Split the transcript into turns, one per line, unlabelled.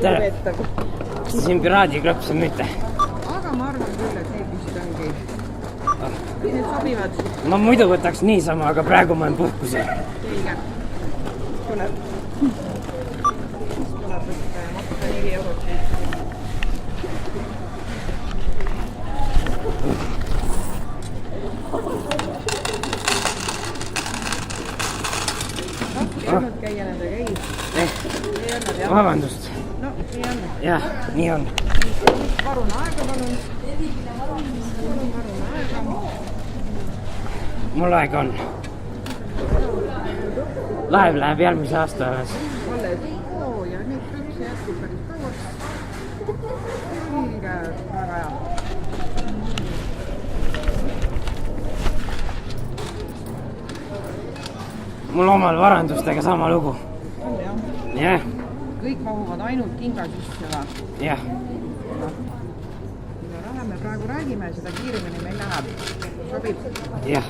tere. Kas te siin piraadiklõpse müüte?
Aga ma arvan küll, et need vist ongi. Need sobivad.
Ma muidu võtaks niisama, aga praegu ma olen puhkusel.
Selge. Tuleb. Siis tuleb võtta ja maksta 4 eurot. Ei olnud käia nendega, ei. Ei olnud, jah.
Vabandust.
No, nii on.
Jah, nii on.
Varun aega, palun. Varun aega.
Mul aega on. Laev läheb järgmise aasta alles.
Alles. Oo, ja nüüd see jätkub päris kauaks. Selge, väga hea.
Mul omal varandustega sama lugu.
On jah.
Jah.
Kõik mahuvad ainult kinga sisse või?
Jah.
Mida vähem me praegu räägime, seda kiiremini meil läheb. Sobib?
Jah.